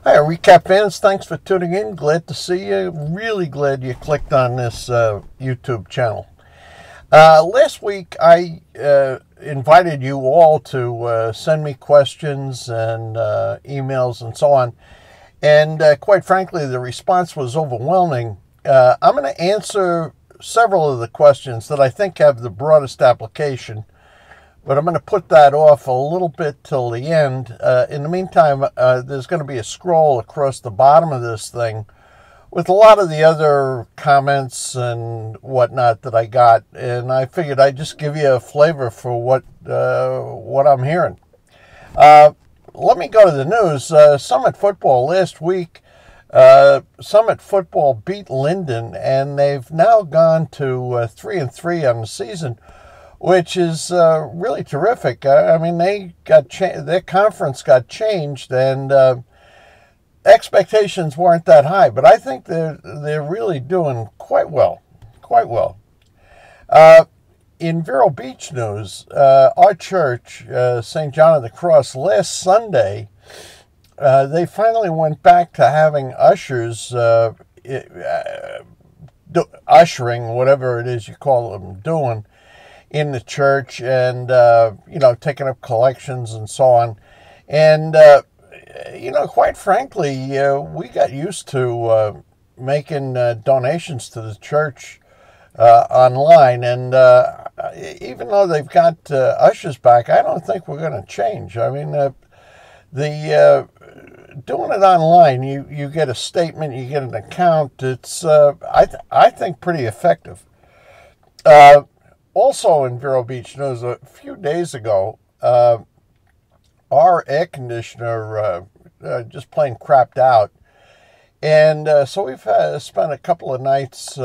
Hi, recap fans. Thanks for tuning in. Glad to see you. Really glad you clicked on this YouTube channel. Last week, I invited you all to send me questions and emails and so on. And quite frankly, the response was overwhelming. I'm going to answer several of the questions that I think have the broadest application, but I'm going to put that off a little bit till the end. In the meantime, there's going to be a scroll across the bottom of this thing with a lot of the other comments and whatnot that I got, and I figured I'd just give you a flavor for what I'm hearing. Let me go to the news. Summit Football last week. Summit Football beat Linden, and they've now gone to 3-3 on the season, which is really terrific. I mean, they got their conference got changed, and expectations weren't that high. But I think they're really doing quite well, quite well. In Vero Beach news, our church, St. John of the Cross, last Sunday, they finally went back to having ushers ushering, whatever it is you call them, doing in the church, and taking up collections and so on. And quite frankly, we got used to making donations to the church online, and even though they've got ushers back, I don't think we're going to change. I mean, the doing it online, you get a statement, you get an account. It's I think pretty effective. Also in Vero Beach news, a few days ago, our air conditioner just plain crapped out. And so we've spent a couple of nights,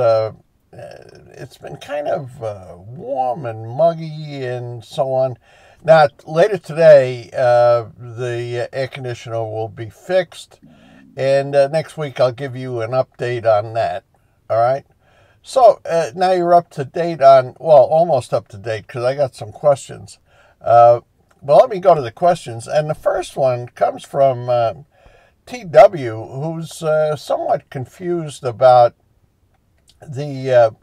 it's been kind of warm and muggy and so on. Now, later today, the air conditioner will be fixed, and next week I'll give you an update on that, all right? So now you're up to date on, well, almost up to date, because I got some questions. Well, let me go to the questions. And the first one comes from TW, who's somewhat confused about the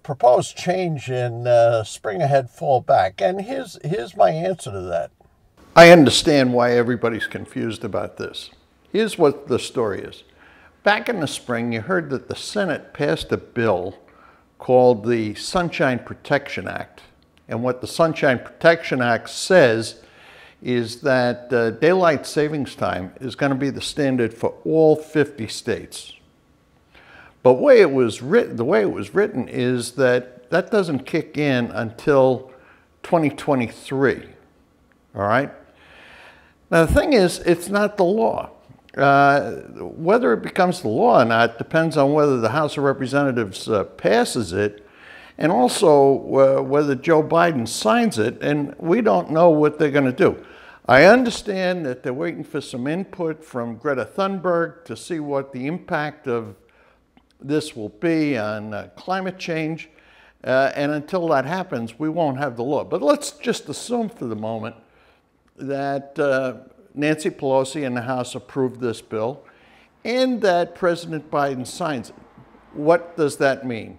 proposed change in spring ahead, fall back. And here's my answer to that. I understand why everybody's confused about this. Here's what the story is. Back in the spring, you heard that the Senate passed a bill called the Sunshine Protection Act. And what the Sunshine Protection Act says is that daylight savings time is going to be the standard for all 50 states. But the way it was written is that that doesn't kick in until 2023. All right? Now, the thing is, it's not the law. Whether it becomes the law or not depends on whether the House of Representatives passes it, and also whether Joe Biden signs it, and we don't know what they're going to do. I understand that they're waiting for some input from Greta Thunberg to see what the impact of this will be on climate change, and until that happens, we won't have the law. But let's just assume for the moment that Nancy Pelosi and the House approved this bill, and that President Biden signs it. What does that mean?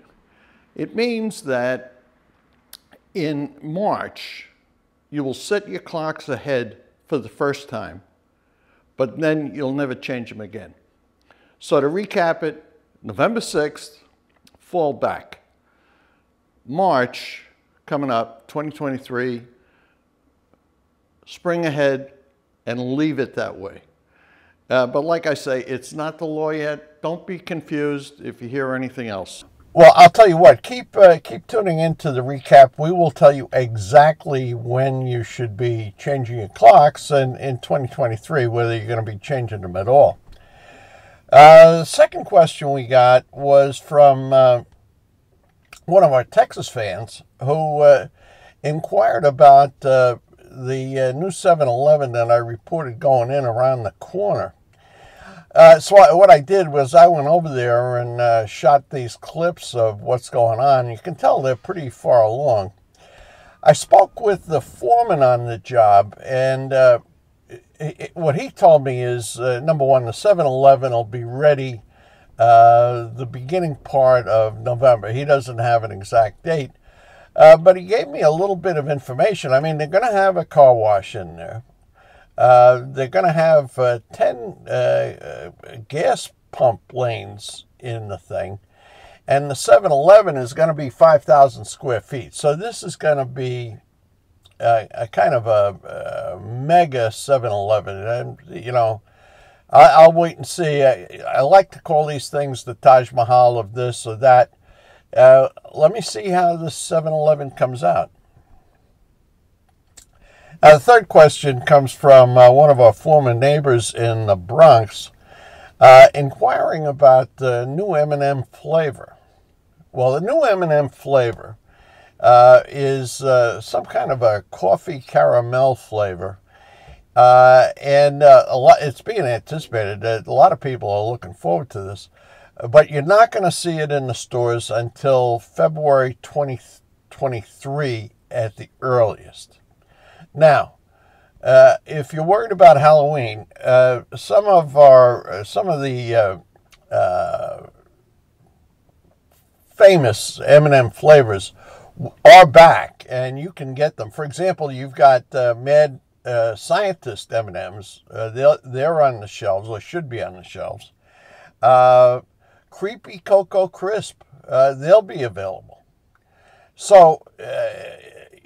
It means that in March, you will set your clocks ahead for the first time, but then you'll never change them again. So to recap it, November 6th, fall back. March, coming up, 2023, spring ahead, and leave it that way. But like I say, it's not the law yet. Don't be confused if you hear anything else. Well, I'll tell you what, keep tuning into the recap. We will tell you exactly when you should be changing your clocks in 2023, whether you're going to be changing them at all. The second question we got was from one of our Texas fans who inquired about the new 7-Eleven that I reported going in around the corner. So what I did was I went over there and shot these clips of what's going on. You can tell they're pretty far along. I spoke with the foreman on the job, and what he told me is, number one, the 7-Eleven will be ready the beginning part of November. He doesn't have an exact date, but he gave me a little bit of information. I mean, they're going to have a car wash in there. They're going to have 10 gas pump lanes in the thing. And the 7-Eleven is going to be 5,000 square feet. So this is going to be a kind of a mega 7-Eleven. And, you know, I'll wait and see. I like to call these things the Taj Mahal of this or that. Let me see how this 7-Eleven comes out. The third question comes from one of our former neighbors in the Bronx, inquiring about the new M&M flavor. Well, the new M&M flavor is some kind of a coffee caramel flavor, and it's being anticipated. A lot of people are looking forward to this, but you're not going to see it in the stores until February 2023 at the earliest. Now, if you're worried about Halloween, some of the famous M&M flavors are back, and you can get them. For example, you've got Mad Scientist M&Ms. They're on the shelves, or should be on the shelves. Creepy Cocoa Crisp, they'll be available. So,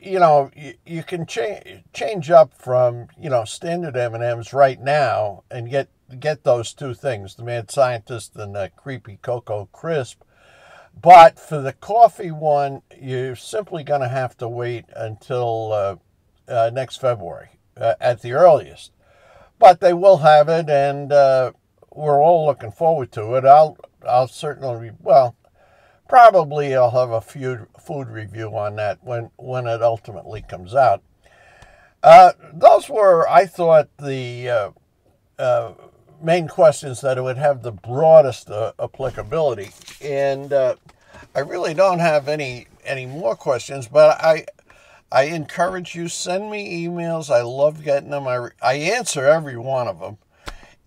you know, you can change up from, you know, standard M&Ms right now and get those two things, the Mad Scientist and the Creepy Cocoa Crisp. But for the coffee one, you're simply going to have to wait until next February at the earliest. But they will have it, and we're all looking forward to it. I'll certainly, well, probably I'll have a food review on that when it ultimately comes out. Those were, I thought, the main questions that would have the broadest applicability, and I really don't have any more questions, but I encourage you, send me emails. I love getting them. I answer every one of them,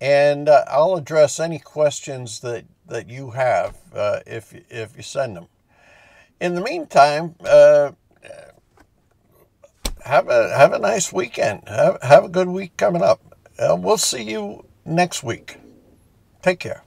and I'll address any questions that you have if you send them. In the meantime, have a nice weekend. Have a good week coming up. We'll see you next week. Take care.